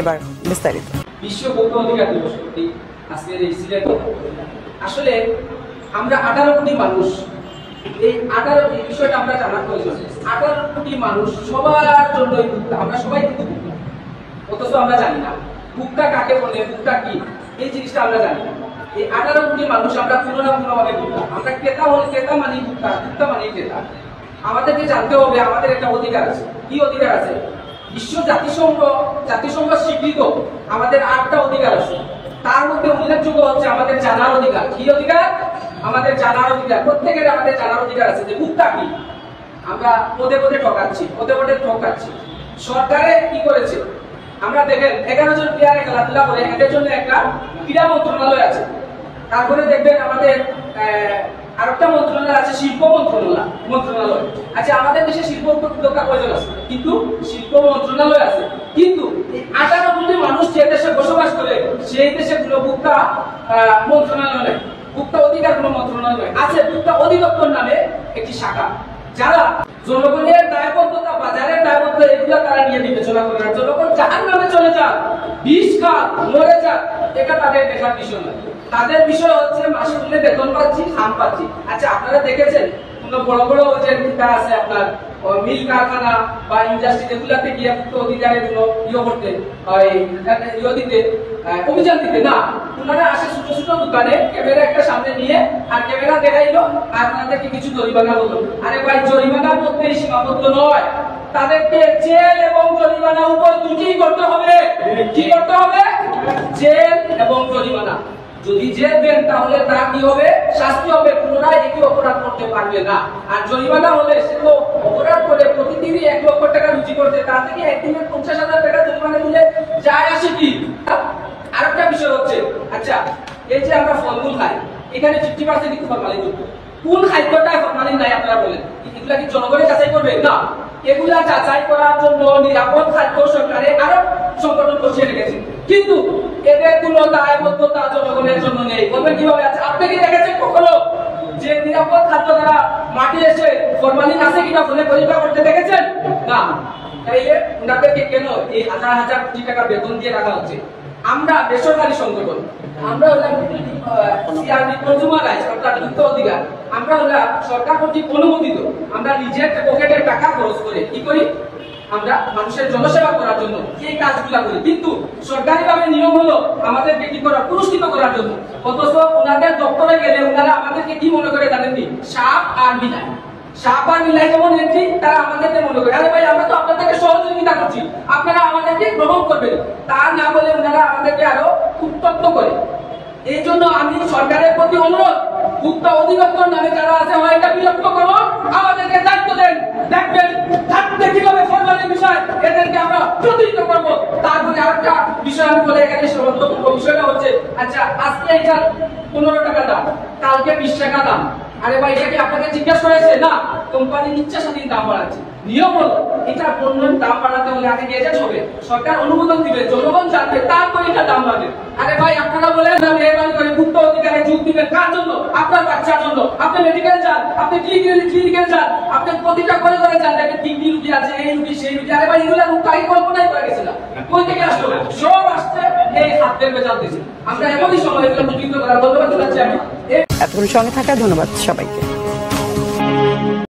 এবার বিস্তারিত। বিশ্ব ভোক্তা অধিকার দিবস আজকের এই সিলেট, আসলে আমরা 18 কোটি মানুষ, এই 18 বিষয়টা আমরা জানার প্রয়োজন। 18 কোটি মানুষ সবার জন্যই ভোক্তা, আমরা সবাই কিন্তু ভোক্তা, অথচ আমরা জানি না ভোক্তা কাকে বলে, ভোক্তা কি, এই জিনিসটা আমরা জানি না। এই 18 কোটি মানুষ আমরা পুরোভাবে ভোক্তা। আমরা ক্রেতা হলে ক্রেতা মানে ভোক্তা, ভোক্তা মানে ক্রেতা। আমাদেরকে জানতে হবে আমাদের একটা অধিকার আছে। কি অধিকার আছে? বিশ্ব জাতিসংঘ স্বীকৃত আমাদের 8টা অধিকার আছে। তার মধ্যে উল্লেখযোগ্য হচ্ছে আমাদের জানার অধিকার। কি অধিকার? আমাদের জানার অধিকার। প্রত্যেকের আমাদের জানার অধিকার আছে যে ভোক্তা কি। আমরা পদে পদে ঠকাচ্ছি। সরকারে কি করেছে? আমরা দেখেন 11 জন প্লেয়ারে খেলাধুলা করে, এদের জন্য একটা ক্রীড়া মন্ত্রণালয় আছে। তারপরে দেখবেন আমাদের আরেকটা মন্ত্রণালয় আছে, শিল্প মন্ত্রণালয়। আচ্ছা, আমাদের দেশে শিল্প উদ্যোক্তা কয়জন আছে? কিন্তু শিল্প মন্ত্রণালয় আছে। কিন্তু 18 কোটি মানুষ যে দেশে বসবাস করে সেই দেশে কোনো ভোক্তা মন্ত্রণালয় নেই, ভোক্তা অধিকার কোনো মন্ত্রণালয় আছে। ভোক্তা অধিদপ্তর নামে একটি শাখা, যারা জনগণের দায়বদ্ধতা, বাজারের দায়বদ্ধতা এগুলো তারা নিয়ে বিবেচনা করে। আর জনগণ যার নামে চলে যাক, বিষ খাক, মরে যাক, এটা তাদের দেখার বিষয় নয়। তাদের বিষয় হচ্ছে মাসে উঠলে বেতন পাচ্ছি, খাম পাচ্ছি। আচ্ছা, আপনারা দেখেছেন কোন বড় বড় যে নেতা আছে আপনার মিল কারখানা বা ইন্ডাস্ট্রি, এগুলাতে গিয়ে অধিকারের গুলো করতে অভিযান দিতে না, ওনারা আসে ছোট ছোট দোকানে ক্যামেরা একটা সামনে নিয়ে আর ক্যামেরা দেখাইলো আর ওনাদেরকে কিছু জরিমানা হলো। আরে ভাই, জরিমানার মধ্যে সীমাবদ্ধ নয়, তাদেরকে জেল এবং জরিমানা উপর দুটোই করতে হবে। কি করতে হবে? জেল এবং জরিমানা। যদি জেল দেন তাহলে তার কি হবে? শাস্তি হবে, পুনরায় একই অপরাধ করতে পারবে না। আর জরিমানা হলে সে তো অপরাধ করে প্রতিদিনই 1 লক্ষ টাকা রুজি করতে, তার থেকে একদিনে 50,000 টাকা জরিমানা দিলে যায় আসে কি? আরেকটা বিষয় হচ্ছে, আচ্ছা এই যে আমরা ফলমূল খাই, এখানে 50% কিন্তু ফরমালিন যুক্ত। কোন খাদ্যটায় ফরমালিন নাই আপনারা বলেন? এগুলা কি জনগণের যাচাই করবে? না। এগুলা যাচাই করার জন্য নিরাপদ খাদ্য সরকারে আরো সংগঠন বসিয়ে রেখেছে, কিন্তু এদের কোনো দায়বদ্ধতা জনগণের জন্য নেই। বলবেন কিভাবে? আচ্ছা, আপনি কি দেখেছেন কখনো যে নিরাপদ খাদ্য দ্বারা মাটি এসে ফরমালিন আছে কিনা ফলে পরীক্ষা করতে দেখেছেন? না। তাইলে ওনাদেরকে কেন এই হাজার হাজার কোটি টাকা বেতন দিয়ে রাখা হচ্ছে? আমরা বেসরকারি সংগঠন, আমরা হলাম সিআরবি কনজিউমার রাইটস অর্থাৎ ভোক্তা অধিকার। আমরা হলাম সরকার কর্তৃক অনুমোদিত। আমরা নিজের পকেটের টাকা খরচ করে কি করি? আমরা মানুষের জনসেবা করার জন্য এই কাজগুলো করি, কিন্তু সরকারিভাবে নিয়ম হলো আমাদেরকে কি করা? পুরস্কৃত করার জন্য। অথচ ওনাদের দপ্তরে গেলে ওনারা আমাদেরকে কি মনে করে জানেন? সাপ আর বিলাই যেমন এন্ট্রি, তারা আমাদেরকে মনে করে আরে ভাই আমরা তো আপনাদেরকে সহযোগিতা করছি, আপনারা আমাদেরকে গ্রহণ করবেন। তা না বলে ওনারা আমাদেরকে আরো উত্তপ্ত করে। এই জন্য আমি সরকারের প্রতি অনুরোধ, ভোক্তা অধিদপ্তর নামে যারা আছে হয় এটা বিরক্ত করুন, আমাদেরকে দায়িত্ব দেন, দেখবেন থাকতে কিভাবে ফরমালিন বিষয় এদেরকে আমরা প্রতিহত করব। তারপরে আরেকটা বিষয় আমি বলে এখানে সমাপ্ত করব। বিষয়টা হচ্ছে, আচ্ছা আজকে এটা 15 টাকা দাম, কালকে 20 টাকা দাম। আরে ভাই, এটা কি আপনাকে জিজ্ঞাসা করেছে? না, কোম্পানি ইচ্ছা স্বাধীন দাম বাড়াচ্ছে। নিয়ম হলো এটা পণ্যের দাম বাড়াতে হলে আগে গেজেট হবে, সরকার অনুমোদন দিবে, জনগণ জানবে, তারপরে এটা দাম বাড়বে। আরে ভাই, আপনারা বলেন না মেহরবানি করে ভোক্তা অধিকারে যোগ দিবেন কার জন্য? আপনার বাচ্চার জন্য। আপনি মেডিকেল যান, আপনি ক্লিনিক্যাল যান, আপনি প্রতিটা করে যান, দেখেন কিডনি রোগী আছে, এই রোগী সেই রোগী। আরে ভাই, এগুলা রোগ কাই কল্পনাই করে গেছে না, কই থেকে আসলো? সব আসছে এই হাতের বেজাল দিছে। আমরা এমনই সময় এগুলো প্রতিহত করার ধন্যবাদ জানাচ্ছি আমি। এতক্ষণ সঙ্গে থাকা ধন্যবাদ সবাইকে।